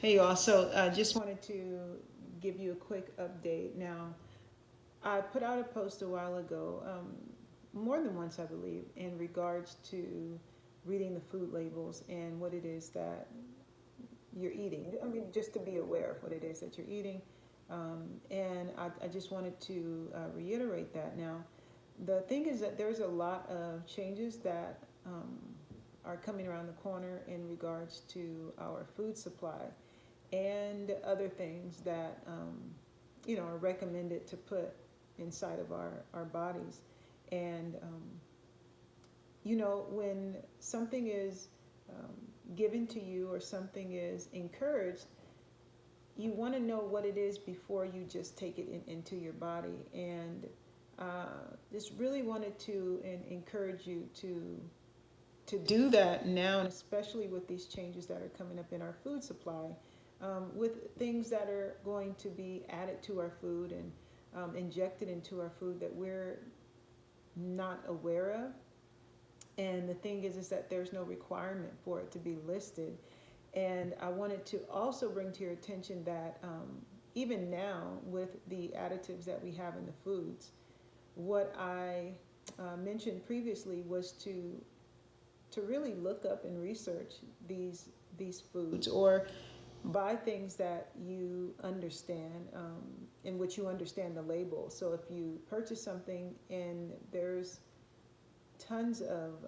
Hey y'all, so I just wanted to give you a quick update. Now, I put out a post a while ago, more than once I believe, in regards to reading the food labels and what it is that you're eating. I mean, just to be aware of what it is that you're eating. And I just wanted to reiterate that. Now, the thing is that there's a lot of changes that are coming around the corner in regards to our food supply and other things that are recommended to put inside of our bodies. And when something is um, given to you or something is encouraged, you want to know what it is before you just take it into your body. And just really wanted to encourage you to do that now, and especially with these changes that are coming up in our food supply, with things that are going to be added to our food and injected into our food that we're not aware of. And the thing is that there's no requirement for it to be listed. And I wanted to also bring to your attention that even now, with the additives that we have in the foods, what I mentioned previously was to really look up and research these foods, or buy things that you understand, in which you understand the label. So if you purchase something and there's tons of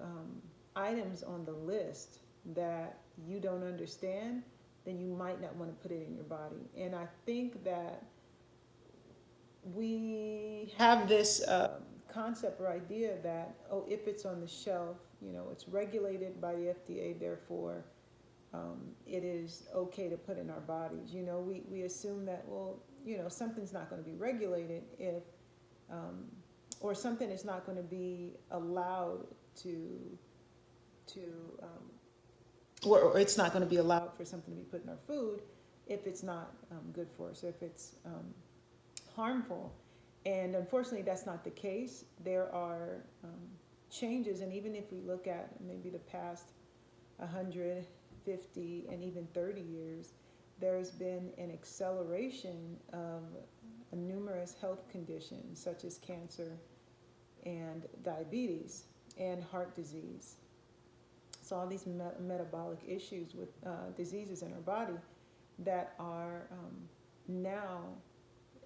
items on the list that you don't understand, then you might not want to put it in your body. And I think that we have this concept or idea that, oh, if it's on the shelf, it's regulated by the FDA, therefore it is okay to put in our bodies. We assume that, well, something's not going to be regulated if, or something is not going to be allowed to or it's not going to be allowed for something to be put in our food if it's not good for us, or if it's harmful. And unfortunately, that's not the case. There are changes, and even if we look at maybe the past 150 and even 30 years, there's been an acceleration of numerous health conditions such as cancer and diabetes and heart disease. So all these metabolic issues with diseases in our body that are now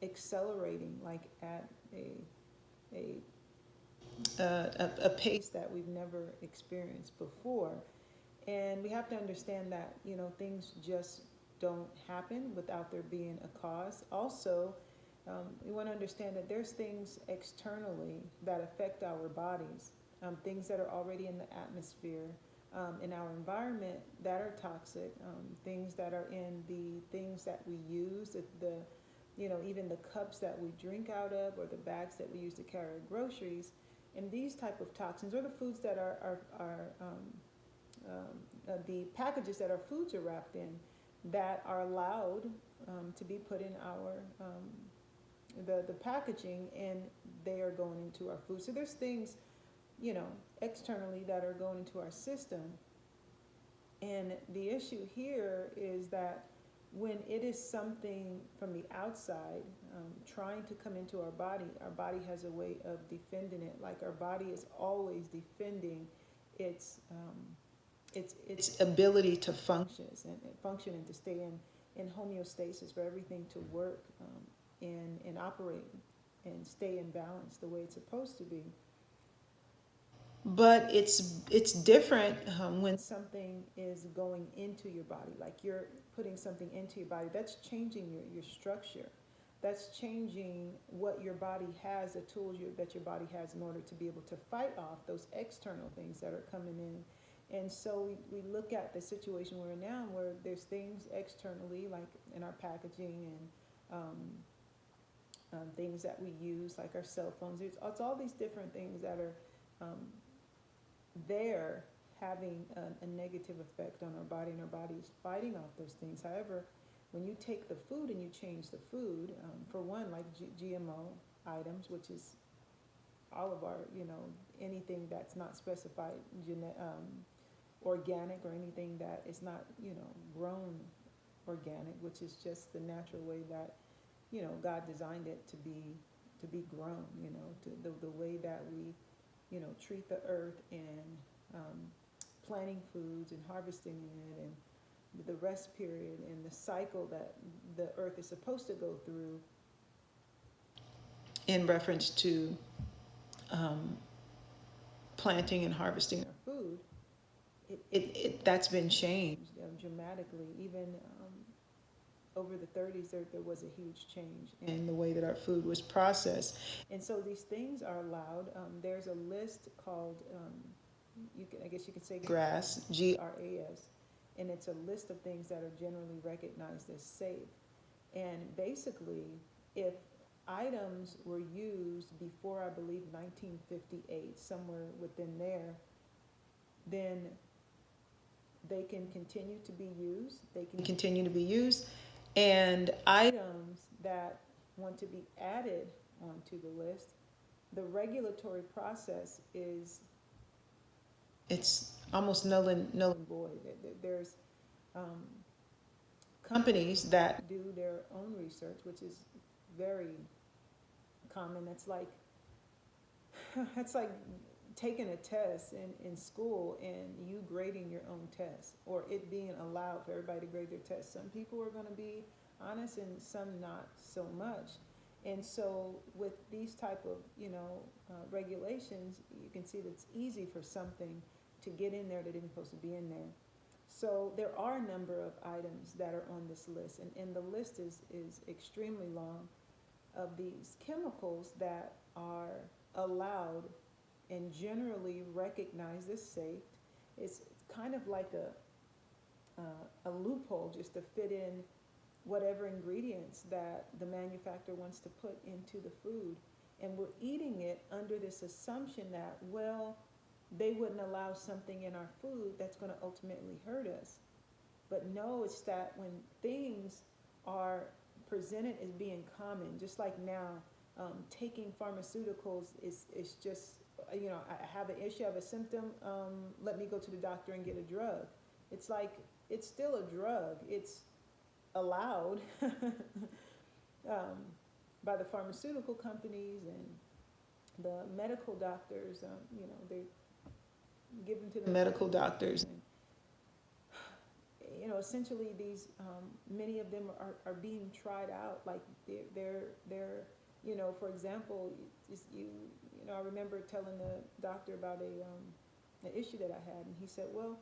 accelerating, like at a a pace that we've never experienced before. And we have to understand that, things just don't happen without there being a cause. Also, we want to understand that there's things externally that affect our bodies, things that are already in the atmosphere, in our environment, that are toxic, things that are in the things that we use, even the cups that we drink out of, or the bags that we use to carry our groceries. And these type of toxins, or the foods that the packages that our foods are wrapped in, that are allowed to be put in our the packaging, and they are going into our food. So there's things, externally, that are going into our system. And the issue here is that when it is something from the outside trying to come into our body has a way of defending it. Like, our body is always defending its its ability to function and to stay in homeostasis, for everything to work and operate and stay in balance the way it's supposed to be. But it's different when something is going into your body, like you're putting something into your body. That's changing your structure. That's changing what your body has, the tools that your body has, in order to be able to fight off those external things that are coming in. And so we look at the situation we're in now, where there's things externally, like in our packaging, and things that we use, like our cell phones. It's all these different things that are um, there, having a negative effect on our body, and our body is fighting off those things. However, when you take the food and you change the food, for one, like GMO items, which is all of our, anything that's not specified organic, or anything that is not, grown organic, which is just the natural way that, God designed it to be grown, to the way that we, treat the earth and planting foods and harvesting it, and the rest period and the cycle that the earth is supposed to go through in reference to planting and harvesting our food. That's been changed dramatically. Even over the 30s, there was a huge change in the way that our food was processed. And so these things are allowed. There's a list called, I guess you could say GRAS, GRAS, and it's a list of things that are generally recognized as safe. And basically, if items were used before, I believe, 1958, somewhere within there, then they can continue to be used. And items that want to be added onto the list, the regulatory process it's almost null and void. There's companies that do their own research, which is very common. That's like taking a test in school and you grading your own test, or it being allowed for everybody to grade their test. Some people are going to be honest and some not so much. And so with these type of regulations, you can see that it's easy for something to get in there that isn't supposed to be in there. So there are a number of items that are on this list, and the list is extremely long, of these chemicals that are allowed and generally recognized as safe. It's kind of like a loophole just to fit in whatever ingredients that the manufacturer wants to put into the food. And we're eating it under this assumption that, well, they wouldn't allow something in our food that's going to ultimately hurt us. But no, it's that when things are presented as being common, just like now, taking pharmaceuticals is just, I have an issue, I have a symptom, let me go to the doctor and get a drug. It's like, it's still a drug. It's allowed by the pharmaceutical companies and the medical doctors. They give them to the medical doctors. And, essentially these, many of them are being tried out. Like they're for example, I remember telling the doctor about an issue that I had, and he said, well,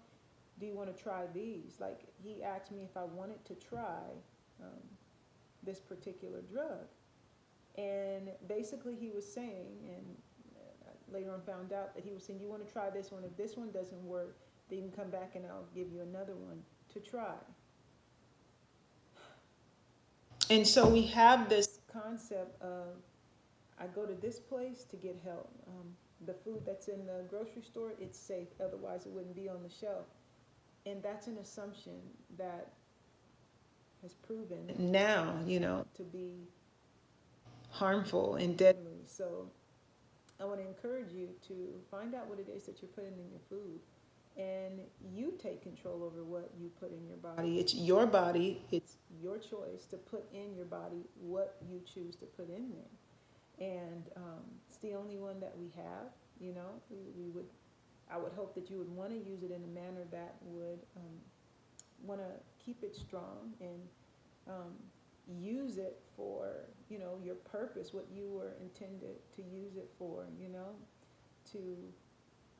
do you want to try these? Like, he asked me if I wanted to try this particular drug. And basically he was saying, and later on found out that he was saying, you want to try this one. If this one doesn't work, then you can come back and I'll give you another one to try. And so we have this concept of, I go to this place to get help. The food that's in the grocery store, it's safe. Otherwise, it wouldn't be on the shelf. And that's an assumption that has proven now, to be harmful and deadly. So I want to encourage you to find out what it is that you're putting in your food. And you take control over what you put in your body. It's your body. It's your choice to put in your body what you choose to put in there. And it's the only one that we have. I would hope that you would want to use it in a manner that would want to keep it strong and use it for, your purpose, what you were intended to use it for, to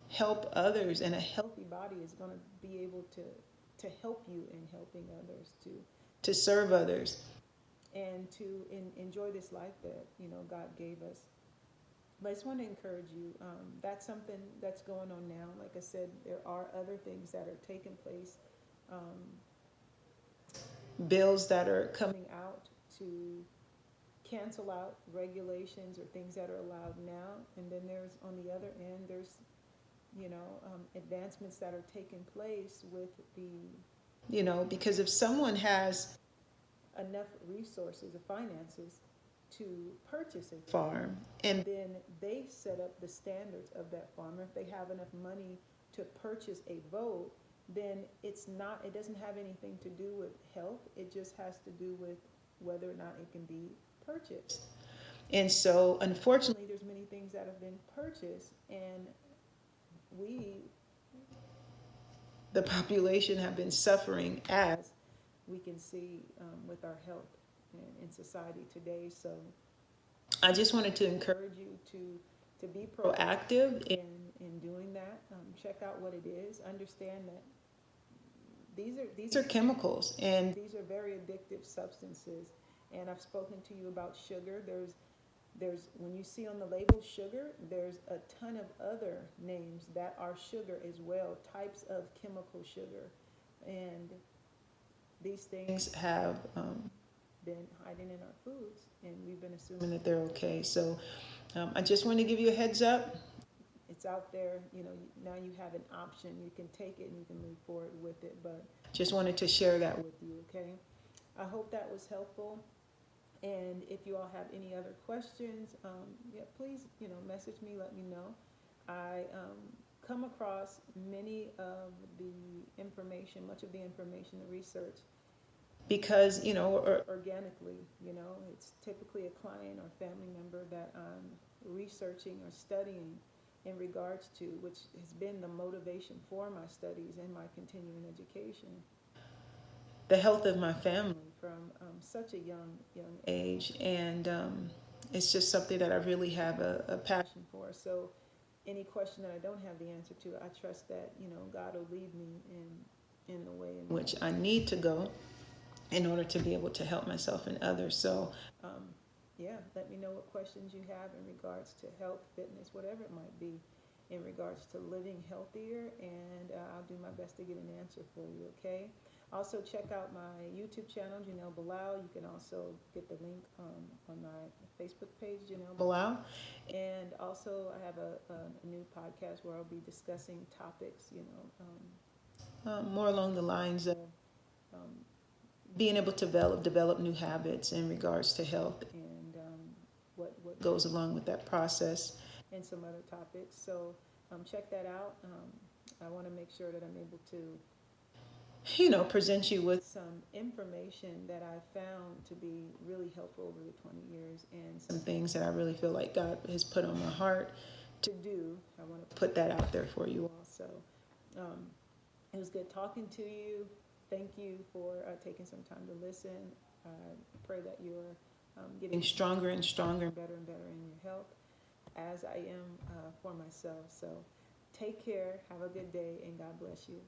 help others. And a healthy body is going to be able to help you in helping others, to serve others, and to enjoy this life that, God gave us. But I just want to encourage you. That's something that's going on now. Like I said, there are other things that are taking place. Bills that are coming out to cancel out regulations or things that are allowed now. And then there's, on the other end, there's, advancements that are taking place with the, because if someone has enough resources or finances to purchase a farm, and then they set up the standards of that farm, or if they have enough money to purchase a vote, then it doesn't have anything to do with health. It just has to do with whether or not it can be purchased. And so, unfortunately, there's many things that have been purchased, and we, the population, have been suffering, as we can see with our health in society today. So I just wanted to encourage you to be proactive in doing that. Check out what it is. Understand that these are chemicals, and these are very addictive substances. And I've spoken to you about sugar. There's when you see on the label sugar, there's a ton of other names that are sugar as well, types of chemical sugar. And these things have been hiding in our foods, and we've been assuming that they're okay. So I just want to give you a heads up. It's out there, now you have an option. You can take it and you can move forward with it, but just wanted to share that with you, okay? I hope that was helpful. And if you all have any other questions, please, message me, let me know. I come across many of the information, much of the information, the research, because, organically, it's typically a client or family member that I'm researching or studying in regards to, which has been the motivation for my studies and my continuing education. The health of my family from such a young age, and it's just something that I really have a passion for. So any question that I don't have the answer to, I trust that God will lead me in the way in which I need to go in order to be able to help myself and others. So let me know what questions you have in regards to health, fitness, whatever it might be, in regards to living healthier, and I'll do my best to get an answer for you, okay? Also, check out my YouTube channel, Janel Bilal. You can also get the link on my Facebook page, Janel Bilal. And also, I have a new podcast where I'll be discussing topics, more along the lines of being able to develop new habits in regards to health, and what goes along with that process, and some other topics. So check that out. I want to make sure that I'm able to present you with some information that I found to be really helpful over the 20 years, and some things that I really feel like God has put on my heart to do. I want to put that out there for you all. So it was good talking to you. Thank you for taking some time to listen. I pray that you're getting stronger and stronger and better in your health, as I am for myself. So take care, have a good day, and God bless you.